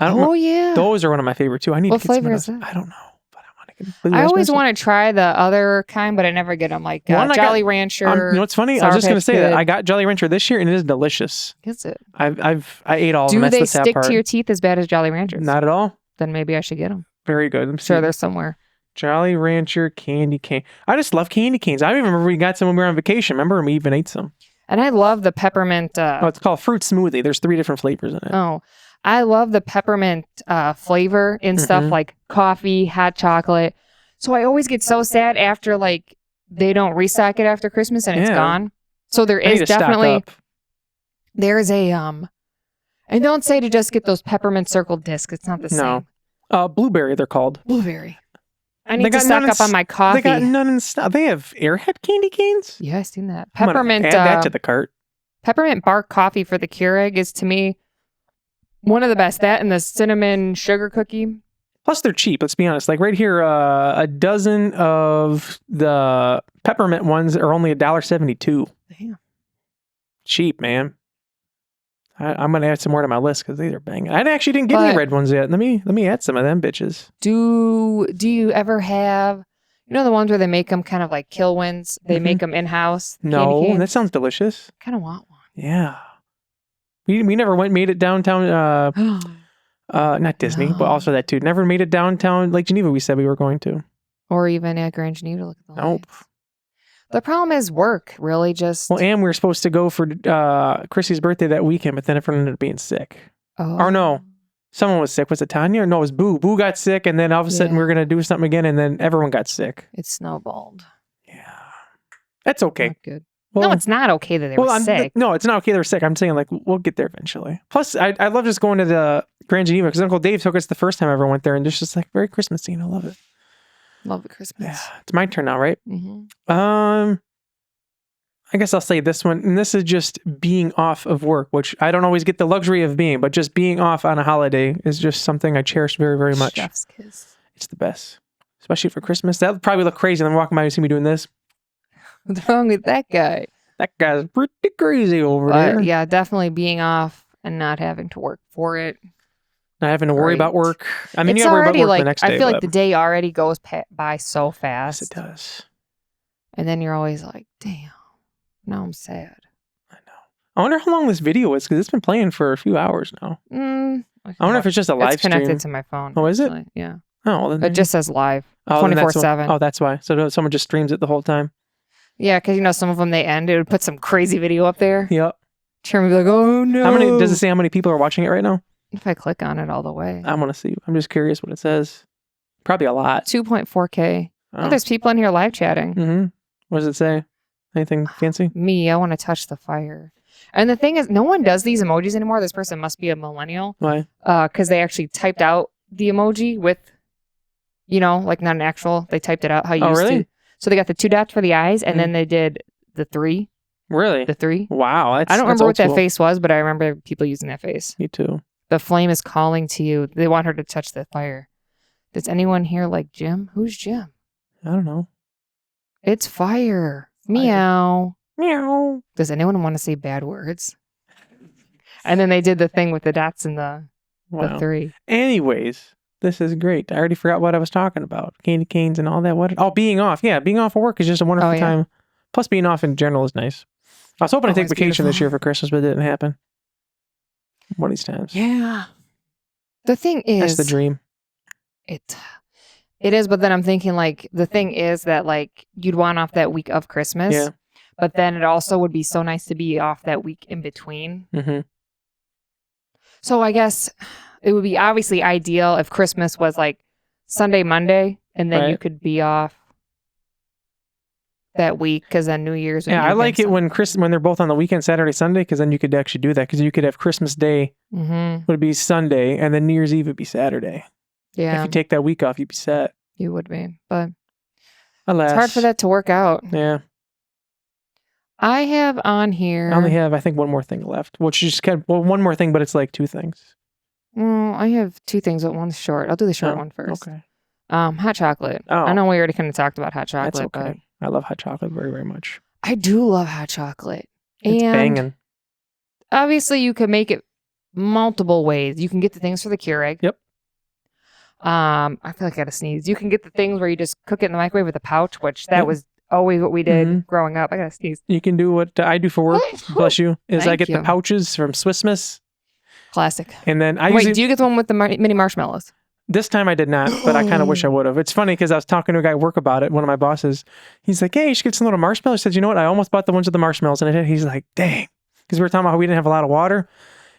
Yeah. Those are one of my favorite too. I need what to get flavor is that? I don't know. But I want to get blue. I always want to try the other kind, but I never get them. Like Jolly Rancher. You know what's funny? I was just going to say that I got Jolly Rancher this year and it is delicious. Is it? I ate all of them. Do they stick to your teeth as bad as Jolly Ranchers? Not at all. Then maybe I should get them. Very good. I'm sure they're somewhere. Jolly Rancher candy cane. I just love candy canes. I remember we got some when we were on vacation. Remember we even ate some. And I love the peppermint. It's called fruit smoothie. There's 3 different flavors in it. Oh, I love the peppermint flavor in stuff like coffee, hot chocolate. So I always get so sad after like they don't restock it after Christmas and it's gone. So there is definitely there's a and don't say to just get those peppermint circle discs. It's not the same. No. Blueberry they're called. Blueberry. I need to stock up on my coffee. They got none in stock. They have Airhead candy canes? Yeah, I've seen that. I'm gonna Peppermint. add that to the cart. Peppermint bark coffee for the Keurig is, to me, one of the best. That and the cinnamon sugar cookie. Plus, they're cheap. Let's be honest. Like right here, a dozen of the peppermint ones are only $1.72. Damn. Cheap, man. I'm gonna add some more to my list because these are banging. I actually didn't get any red ones yet. Let me add some of them bitches. Do you ever have, the ones where they make them kind of like Kilwins? They make them in house. No, that sounds delicious. I kind of want one. Yeah. We never made it downtown. Not Disney, but also that too. Never made it downtown Lake Geneva. We said we were going to, or even at Grand Geneva. Look at the nope. lights. The problem is work. Really, just and we were supposed to go for Chrissy's birthday that weekend, but then everyone ended up being sick. Oh. Or no, someone was sick. Was it Tanya? No, it was Boo. Boo got sick, and then all of a sudden we were gonna do something again, and then everyone got sick. It snowballed. Yeah, that's okay. Not good. Well, no, it's not okay that they were sick. No, it's not okay they're sick. I'm saying like we'll get there eventually. Plus, I love just going to the Grand Geneva because Uncle Dave took us the first time I ever went there, and it's just like very Christmassy, and I love it. Love the Christmas. Yeah, it's my turn now, right? Mm-hmm. I guess I'll say this one, and this is just being off of work, which I don't always get the luxury of being, but just being off on a holiday is just something I cherish very, very much. Chef's kiss. It's the best, especially for Christmas. That would probably look crazy. And then walking by and see me doing this. What's wrong with that guy? That guy's pretty crazy over there. Yeah, definitely being off and not having to work for it. Not having to worry about work. I mean, it's you gotta worry about work like, the next day. I feel like the day already goes by so fast. Yes, it does. And then you're always like, damn, now I'm sad. I know. I wonder how long this video is because it's been playing for a few hours now. I wonder if it's just a live stream. It's connected to my phone. Oh, is it? Actually. Yeah. Oh, well, then it just says live 24/7. Oh, that's why. So someone just streams it the whole time. Yeah, because some of them they end. It would put some crazy video up there. Yep. Sure, be like, oh no. How many? Does it say how many people are watching it right now? If I click on it all the way, I want to see. I'm just curious what it says. Probably a lot. 2.4K. Oh, there's people in here live chatting. Mm-hmm. What does it say? Anything fancy? Me, I want to touch the fire. And the thing is, no one does these emojis anymore. This person must be a millennial. Why? Because they actually typed out the emoji with, like not an actual. They typed it out how you used to. So they got the 2 dots for the eyes, and then they did the 3. Really? The 3. Wow. I don't remember what that face was, but I remember people using that face. Me too. The flame is calling to you. They want her to touch the fire. Does anyone here like Jim? Who's Jim? I don't know. It's fire. Meow. Meow. Does anyone want to say bad words? And then they did the thing with the dots and the 3. Anyways, this is great. I already forgot what I was talking about. Candy canes and all that. Being off. Yeah, being off of work is just a wonderful time. Plus, being off in general is nice. I was hoping to take vacation this year for Christmas, but it didn't happen. One of these times. Yeah. The thing is... That's the dream. It is, but then I'm thinking, the thing is that, you'd want off that week of Christmas. Yeah. But then it also would be so nice to be off that week in between. Mm-hmm. So I guess it would be obviously ideal if Christmas was, Sunday, Monday, and then you could be off that week, because then New Year's. Yeah, I like it when they're both on the weekend, Saturday, Sunday, because then you could actually do that. Because you could have Christmas Day would be Sunday, and then New Year's Eve would be Saturday. Yeah. If you take that week off, you'd be set. You would be, but alas, it's hard for that to work out. Yeah. I have on here. I only have, I think, one more thing left, which is one more thing, but it's 2 things. I have 2 things, but one's short. I'll do the short one first. Okay. Hot chocolate. I know we already kind of talked about hot chocolate. That's okay. I love hot chocolate very, very much. I do love hot chocolate. It's banging. Obviously, you can make it multiple ways. You can get the things for the Keurig. Yep. I feel like I gotta sneeze. You can get the things where you just cook it in the microwave with a pouch, which that was always what we did growing up. I gotta sneeze. You can do what I do for work. Bless you. I get the pouches from Swiss Miss. Classic. And then do you get the one with the mini marshmallows? This time I did not, but I kind of wish I would have. It's funny because I was talking to a guy at work about it, one of my bosses. He's like, hey, you should get some little marshmallows. I said, you know what? I almost bought the ones with the marshmallows in it. He's like, dang. Because we were talking about how we didn't have a lot of water.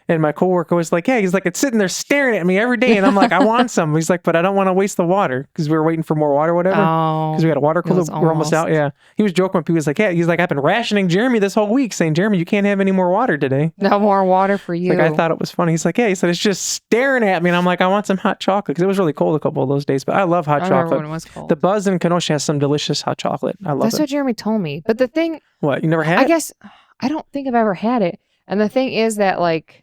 And my coworker was like, yeah, he's like, it's sitting there staring at me every day. And I'm like, I want some. He's like, but I don't want to waste the water because we were waiting for more water or whatever. Because we got a water cooler. We're almost out. Yeah. He was joking with me. He was like, yeah, he's like, I've been rationing Jeremy this whole week saying, Jeremy, you can't have any more water today. No more water for you. Like, I thought it was funny. He's like, yeah, he said, it's just staring at me. And I'm like, I want some hot chocolate because it was really cold a couple of those days. But I love hot chocolate. When it was cold. The Buzz in Kenosha has some delicious hot chocolate. I love That's it. what Jeremy told me. But the thing, What? You never had I it? guess, I don't think I've ever had it. And the thing is that, like,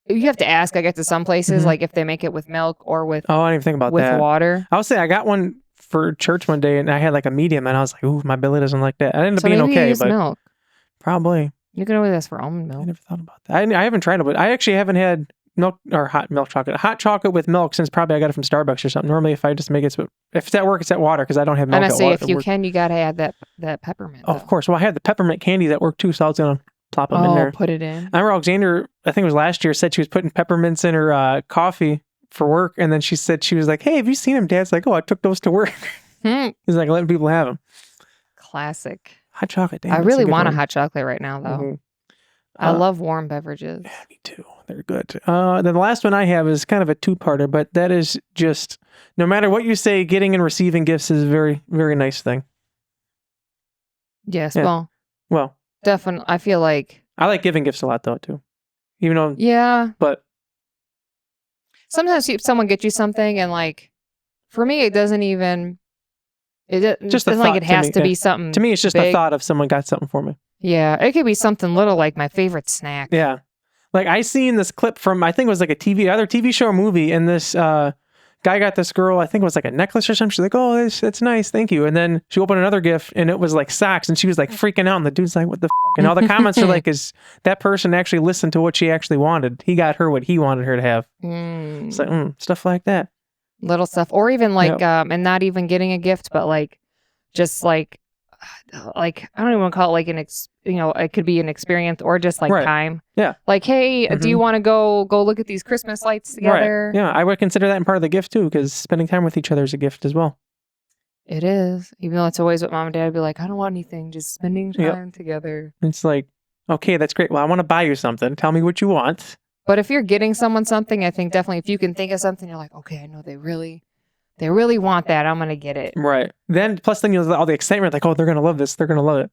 you have to ask, I guess, to some places, like, if they make it with milk or with Oh, I didn't even think about with that. water. I would say I got one for church one day and I had like a medium and I was like, ooh, my belly doesn't like that. I ended up So being maybe okay, use but milk. probably. You can always ask for almond I milk. never thought about that. I haven't tried it, but I actually haven't had milk or hot chocolate with milk since probably I got it from Starbucks or something. Normally, if I just make it, if it's at work, it's at water because I don't have milk And I at say, water. if you can, you got to add that peppermint. Oh, of course. Well, I had the peppermint candies at work too, so I was going to plop them in there. Put it in. I remember Alexander, I think it was last year, said she was putting peppermints in her coffee for work. And then she said, she was like, hey, have you seen him? Dad's like, oh, I took those to work. He's like, letting people have them. Classic. Hot chocolate. Damn, I that's really a good want a one. hot chocolate right now, though. Mhm. I love warm beverages. Yeah, me too. They're good. Then the last one I have is kind of a two-parter, but that is just, no matter what you say, getting and receiving gifts is a very, very nice thing. Yes, Yeah. Well, definitely. I feel like, I like giving gifts a lot though too. Even though, yeah. but Sometimes if someone gets you something and, like, for me, it doesn't even, just the doesn't like thought it has me, to yeah. be something To me, it's just the big. thought of someone got something for me. Yeah, it could be something little, like my favorite snack. Yeah. Like I seen this clip from, I think it was like either TV show or movie, and this guy got this girl, I think it was like a necklace or something. She's like, oh, it's nice, thank you. And then she opened another gift and it was like socks, and she was like freaking out, and the dude's like, what the f-? And all the comments are like, is that person actually listened to what she actually wanted? He got her what he wanted her to have. It's like, stuff like that. Little stuff. Or even like, and not even getting a gift, but like, just like I don't even want to call it like it could be an experience or just like Right. time. Yeah. Like, hey, do you want to go look at these Christmas lights together? Right. Yeah, I would consider that part of the gift too, because spending time with each other is a gift as well. It is. Even though it's always what mom and dad would be like, I don't want anything, just spending time together. It's like, okay, that's great. Well, I want to buy you something. Tell me what you want. But if you're getting someone something, I think definitely if you can think of something, you're like, okay, I know they really want that. I'm going to get it. Right. Then, plus then all the excitement, like, oh, they're going to love this. They're going to love it.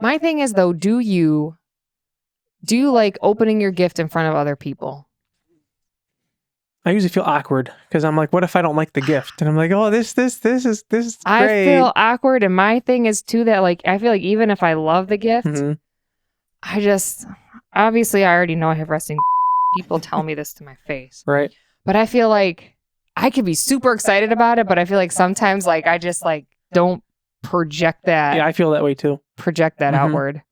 My thing is though, do you like opening your gift in front of other people? I usually feel awkward because I'm like, what if I don't like the gift? And I'm like, oh, this is great. I feel awkward, and my thing is too that like I feel like even if I love the gift, Mhm. I just obviously I already know I have resting people tell me this to my face. Right. But I feel like I could be super excited about it, but I feel like sometimes like I just like don't project that. Yeah, I feel that way too. Project that Mhm. outward.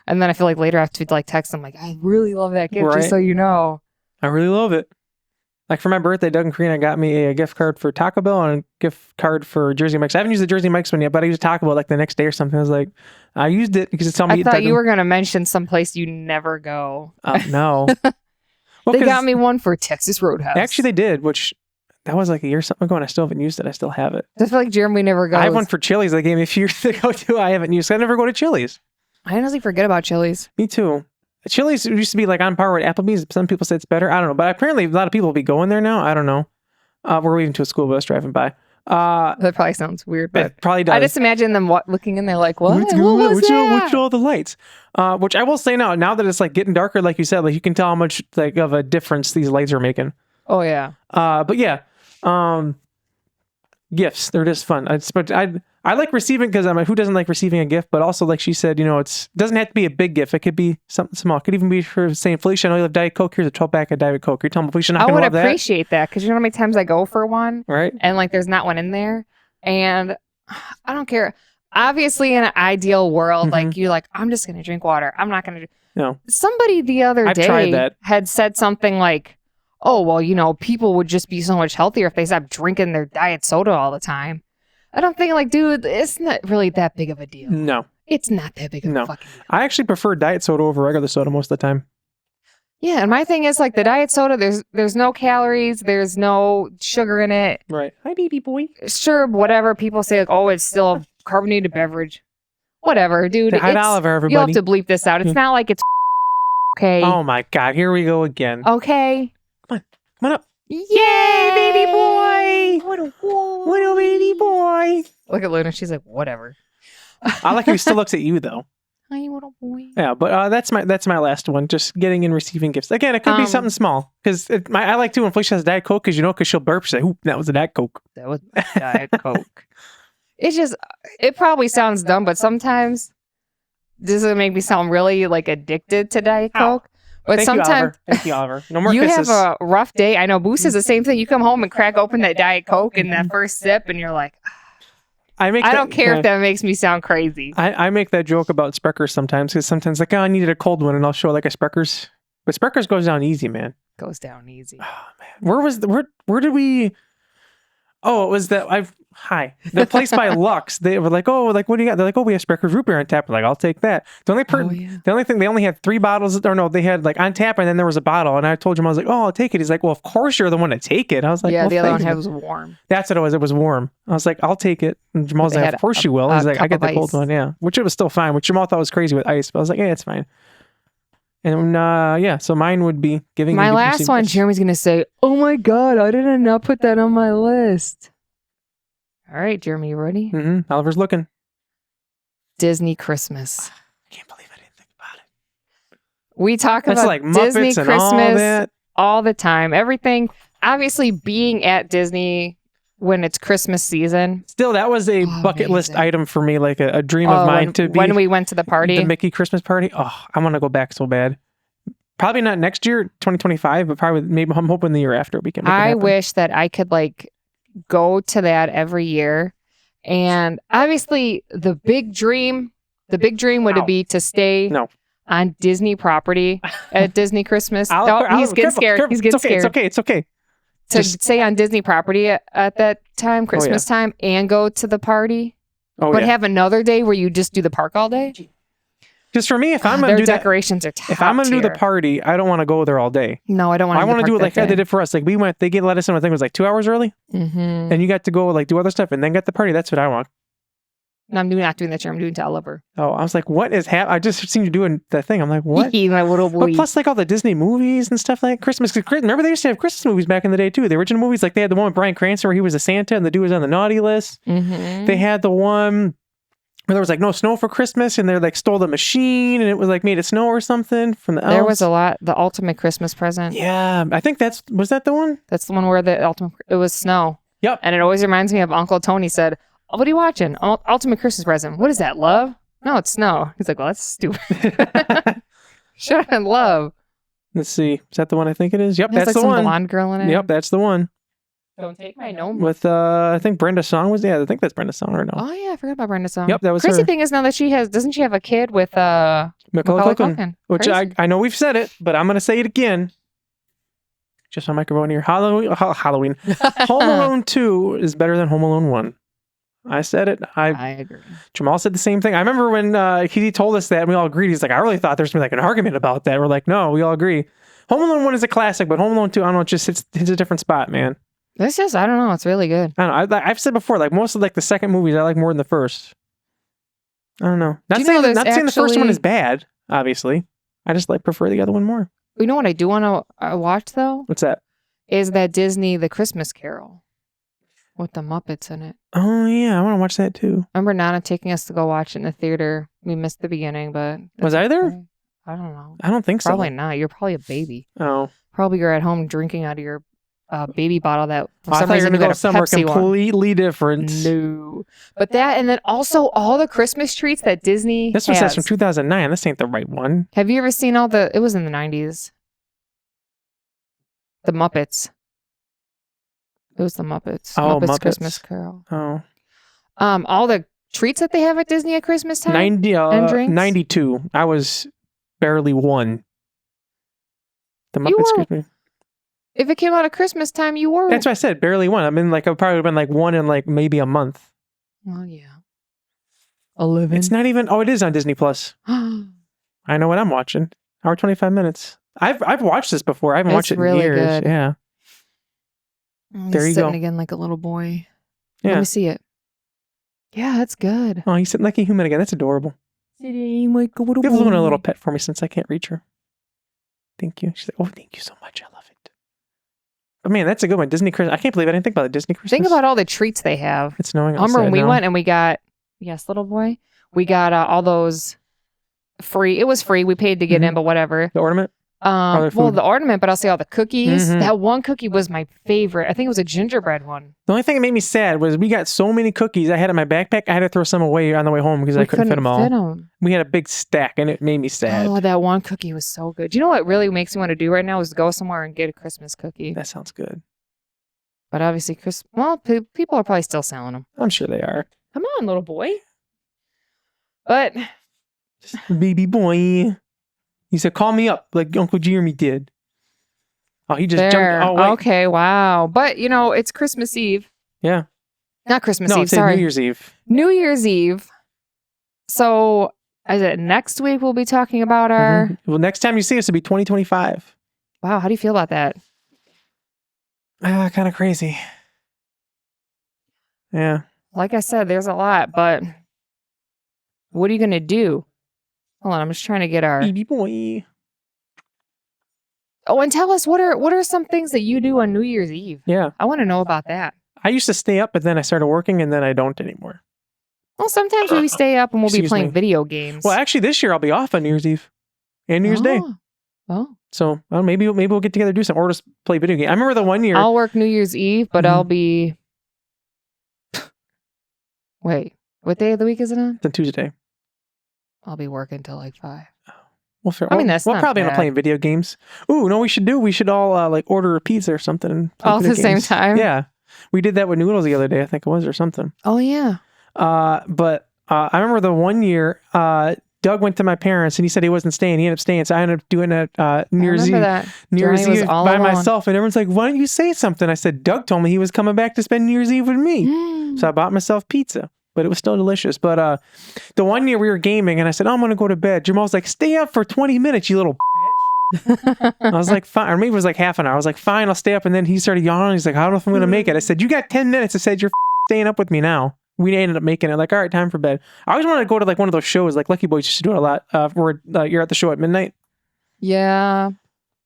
And then I feel like later I have to like text them like, I really love that gift, Right. just so you know. I really love it. Like for my birthday, Doug and Karina got me a gift card for Taco Bell and a gift card for Jersey Mike's. I haven't used the Jersey Mike's one yet, but I used Taco Bell like the next day or something. I was like, I used it because it's on me. I thought you were going to mention someplace you never go. No. Well, They 'cause got me one for Texas Roadhouse. actually they did, which that was like a year or something ago, and I still haven't used it. I still have it. I feel like Jeremy never goes. I have one for Chili's they gave me a few years ago too. I haven't used. I never go to Chili's. I honestly forget about Chili's. Me too. Chili's used to be like on par with Applebee's. Some people say it's better. I don't know, but apparently a lot of people will be going there now. I don't know. We're waving to a school bus driving by. That probably sounds weird, but It probably does. I just imagine them looking in there like, what? What's What going on? was that? What's all the lights? Which I will say now that it's like getting darker, like you said, like you can tell how much like of a difference these lights are making. Oh yeah. But yeah, gifts, they're just fun. I like receiving because I'm like, who doesn't like receiving a gift? But also, like she said, it doesn't have to be a big gift. It could be something small. It could even be for saying, Felicia, I know you love Diet Coke. Here's a 12-pack of Diet Coke. You're telling me Felicia not I going would to love that? appreciate that because you know how many times I go for one Right? and like there's not one in there, and I don't care. Obviously, in an ideal world, Mhm. like you're like, I'm just gonna drink water. I'm not gonna. No. Somebody the other I've tried day that. had said something like, "Oh well, people would just be so much healthier if they stopped drinking their diet soda all the time." And I'm thinking like, dude, it's not really that big of a deal. No. It's not that big of No. a fucking deal. I actually prefer diet soda over regular soda most of the time. Yeah, and my thing is like the diet soda, there's no calories, there's no sugar in it. Right. Hi, baby boy. Sure, whatever people say, like, oh, it's still a carbonated beverage. Whatever, dude. Say hi to It's- Oliver, You'll everybody. have to bleep this out. It's not like it's Okay. Oh my God, here we go again. Okay. Come on up. Yay, baby boy. What a boy. Little baby boy. Look at Luna. She's like, whatever. I like how he still looks at you though. Hi, little boy. Yeah, but that's my last one. Just getting and receiving gifts. Again, it could be something small because I like to when Felicia has Diet Coke because she'll burp. She's like, "Ooh, that was a Diet Coke." That was Diet Coke. It probably sounds dumb, but sometimes this will make me sound really like addicted to Diet Coke. But sometimes Thank you, Oliver. No more you kisses. have a rough day. I know Boost is the same thing. You come home and crack open that Diet Coke and that first sip, and you're like, I don't care if that makes me sound crazy. I make that joke about Spreckers sometimes because sometimes like, I needed a cold one, and I'll show like a Spreckers. But Spreckers goes down easy, man. Goes down easy. Oh man, where did we? Oh, it was that the place by Lux. They were like, oh, like what do you got? They're like, oh, we have Spreckers root beer on tap. We're like, I'll take that. The only thing they only had 3 bottles, or no, they had like on tap, and then there was a bottle. And I told him, I was like, oh, I'll take it. He's like, well, of course you're the one to take it. I was like, yeah, well, the other one thanks. was warm. That's what it was. It was warm. I was like, I'll take it. And Jamal's like, of course you will. He's like, I get the cold one, yeah. Which it was still fine. Which Jamal thought was crazy with ice, but I was like, yeah, it's fine. And yeah, so mine would be giving. My last one, Jeremy's gonna say, "Oh my God, I didn't not put that on my list." All right, Jeremy, you ready? Mm-hmm. Oliver's looking. Disney Christmas. I can't believe I didn't think about it. We talk That's about like Disney Muppets and Christmas all the time. Everything, obviously, being at Disney when it's Christmas season. Still, that was a bucket list item for me, like a dream of mine to be. When we went to the party. The Mickey Christmas party. Oh, I want to go back so bad. Probably not next year, 2025, but probably maybe I'm hoping the year after we can make it happen. wish that I could like go to that every year. And obviously the big dream would be to stay on Disney property at Disney Christmas. He's getting scared. He's getting scared. It's okay. To stay on Disney property at that time, Christmas time, and go to the party. But have another day where you just do the park all day. Because for me, if I'm going to do decorations are top if I'm going to do the party, I don't want to go there all day. No, I don't want to. I want to do it like they did for us. Like we went, they let us in. I think it was like 2 hours early, and you got to go like do other stuff and then get the party. That's what I want. No, I'm not doing that. I'm doing to Oliver. Oh, I was like, what is happening? I just seen you doing that thing. I'm like, what? My little boy. But plus, like all the Disney movies and stuff like Christmas. Remember, they used to have Christmas movies back in the day too. The original movies, like they had the one with Bryan Cranston where he was a Santa and the dude was on the naughty list. Mm-hmm. They had the one where there was like no snow for Christmas, and they like stole the machine, and it was like made it snow or something from the elves. There was a lot. The ultimate Christmas present. Yeah, I think was that the one? That's the one where it was snow. Yep. And it always reminds me of Uncle Tony said, "What are you watching? Ultimate Christmas present. What is that, love? No, it's snow." He's like, "Well, that's stupid." Shut up, love. Let's see. Is that the one I think it is? Yep, that's like the some one. Blonde girl in it. Yep, that's the one. Don't take my gnome. With I think Brenda Song was. Yeah, I think that's Brenda Song or no? Oh yeah, I forgot about Brenda Song. Yep, that was crazy her. thing is now that doesn't she have a kid with Macaulay Culkin? Which I know we've said it, but I'm gonna say it again. Just on microphone here. Halloween. Home Alone 2 is better than Home Alone 1. I said it. I agree. Jamal said the same thing. I remember when he told us that and we all agreed. He's like, I really thought there's gonna be like an argument about that. We're like, no, we all agree. Home Alone 1 is a classic, but Home Alone 2, I don't know, it just hits a different spot, man. It's just, I don't know. It's really good. I don't know. I've said before, like most of like the second movies, I like more than the first. I don't know. Not saying the first one is bad, obviously. I just prefer the other one more. You know what I do want to watch though? What's that? Is that Disney The Christmas Carol with the Muppets in it. Oh yeah, I want to watch that too. Remember Nana taking us to go watch it in the theater? We missed the beginning, but was I there? I don't know. I don't think so. Probably not. You're probably a baby. Oh. Probably you're at home drinking out of your baby bottle that for some reason you got a somewhere Pepsi completely different. No. But that, and then also all the Christmas treats that Disney This one says from 2009. This ain't the right one. Have you ever seen it was in the 90s. The Muppets. It was the Muppets. Oh, Muppets Christmas Carol. Oh. All the treats that they have at Disney at Christmas time? and drinks? 92. I was barely 1. The Muppets Christmas. If it came out at Christmas time, you were. That's what I said, barely 1. I mean, I probably would have been 1 in maybe a month. Well, yeah. 11. It's not even. Oh, it is on Disney Plus. I know what I'm watching. Hour 25 minutes. I've watched this before. I haven't watched it in years. Good. Yeah. There you go. Sitting again like a little boy. Yeah. Let me see it. Yeah, that's good. Oh, he's sitting like a human again. That's adorable. Sitting like a little boy. Give Luna a little pet for me since I can't reach her. Thank you. She's like, oh, thank you so much. I love it. But man, that's a good one. Disney Christmas. I can't believe I didn't think about the Disney Christmas. Think about all the treats they have. It's snowing I remember outside when we now. went and we got, yes, little boy, we got all those free. It was free. We paid to get in, but whatever. The ornament? Well, the ornament, but I'll say all the cookies. Mhm. That one cookie was my favorite. I think it was a gingerbread one. The only thing that made me sad was we got so many cookies I had in my backpack. I had to throw some away on the way home because I couldn't fit them all. We had a big stack and it made me sad. Oh, that one cookie was so good. Do you know what really makes me want to do right now is go somewhere and get a Christmas cookie. That sounds good. But obviously, people are probably still selling them. I'm sure they are. Come on, little boy. But baby boy. He said, call me up like Uncle Jeremy did. Oh, he just there. jumped. Oh, wait. Okay, wow. But, it's Christmas Eve. Yeah. Not Christmas No, Eve, it's sorry. New Year's Eve. New Year's Eve. So, is it next week we'll be talking about our... Well, next time you see us, it'll be 2025. Wow, how do you feel about that? Kind of crazy. Yeah. Like I said, there's a lot, but what are you going to do? Hold on, I'm just trying to get our... Baby boy. Oh, and tell us, what are some things that you do on New Year's Eve? Yeah. I want to know about that. I used to stay up, but then I started working, and then I don't anymore. Well, sometimes we stay up and we'll be Excuse playing me. video games. Well, actually, this year I'll be off on New Year's Eve and New Year's Day. Oh. So maybe we'll get together and do something, or just play video game. I remember the one year. I'll work New Year's Eve, but I'll be... Wait, what day of the week is it on? It's on Tuesday. I'll be working till like 5. We'll that's we'll not probably end up bad. playing video games. Ooh, no, we should all like order a pizza or something. And play All at video the same games. time? Yeah. We did that with noodles the other day, I think it was, or something. Oh, yeah. But I remember the one year, Doug went to my parents and he said he wasn't staying. He ended up staying. So I ended up doing a New Year's Eve. New Year's Johnny was Eve all by alone. myself. And everyone's like, why don't you say something? I said, Doug told me he was coming back to spend New Year's Eve with me. So I bought myself pizza. But it was still delicious. But the one year we were gaming and I said, oh, I'm going to go to bed. Jamal was like, stay up for 20 minutes, you little bitch. I was like, fine. Or maybe it was like half an hour. I was like, fine, I'll stay up. And then he started yawning. He's like, I don't know if I'm going to make it. I said, you got 10 minutes. I said, you're staying up with me now. We ended up making it. Like, all right, time for bed. I always wanted to go to like one of those shows. Like Lucky Boys used to do it a lot. Where you're at the show at midnight. Yeah.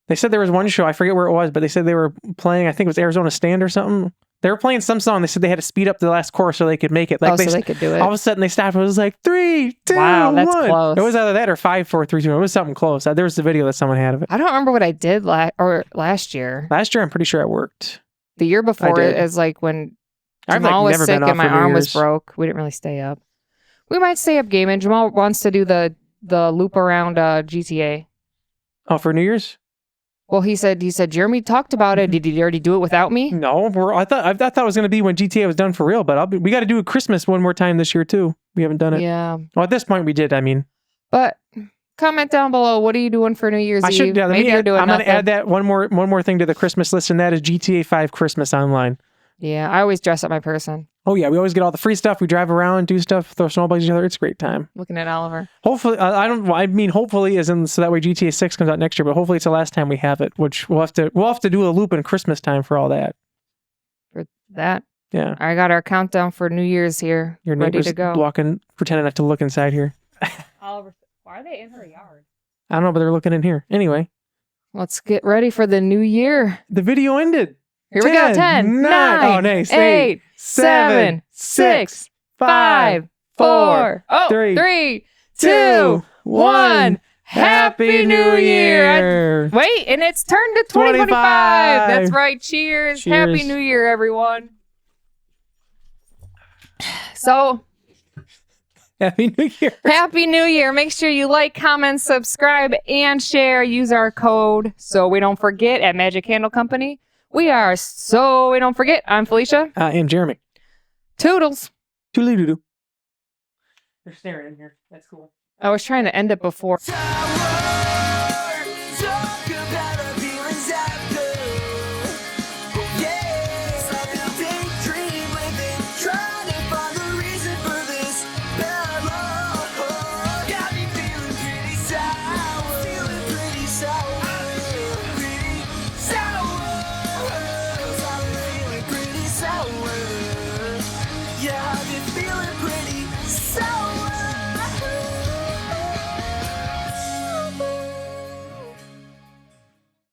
They said there was one show. I forget where it was, but they said they were playing. I think it was Arizona Stand or something. They were playing some song. They said they had to speed up the last chorus so they could make it. Like so they could do it. All of a sudden they stopped. It was like 3, 2, Wow, that's 1. close. It was either that or 5, 4, 3, 2. It was something close. There was the video that someone had of it. I don't remember what I did last year. Last year, I'm pretty sure it worked. The year before did. is like when I've Jamal like was never sick been off and my for New arm was Year's. broke. We didn't really stay up. We might stay up gaming. Jamal wants to do the loop around GTA. Oh, for New Year's? Well, he said Jeremy talked about it. Did he already do it without me? No, I thought it was going to be when GTA was done for real. But we got to do a Christmas one more time this year too. We haven't done it. Yeah. Well, at this point we did. I mean, but comment down below. What are you doing for New Year's I Eve? should. Yeah, Maybe you're doing I'm going nothing. to add that one more thing to the Christmas list, and that is GTA 5 Christmas Online. Yeah, I always dress up my person. Oh yeah, we always get all the free stuff. We drive around, do stuff, throw snowballs at each other. It's a great time. Looking at Oliver. Hopefully, hopefully, as in so that way GTA 6 comes out next year. But hopefully, it's the last time we have it. Which we'll have to do a loop in Christmas time for all that. For that. Yeah, I got our countdown for New Year's here. your ready neighbor's to go. walking, pretending not to look inside here. Oliver, why are they in her yard? I don't know, but they're looking in here. Anyway, Let's get ready for the new year. the video ended. Here we go. 10, 9, oh, nice. 8, 7, 6, 5, 4, 3, 2, 1. Happy New Year! Wait, and it's turned to 2025. That's right. Cheers. Happy Cheers. New Year, everyone. So, Happy New Year. Happy New Year. Make sure you like, comment, subscribe, and share. Use our code so we don't forget at Magic Candle Company. We are so we don't forget. I'm Felicia. And Jeremy. Toodles. Toodly-doo-doo. They're staring in here. That's cool. I was trying to end it before. Yeah, I've been feeling pretty sour.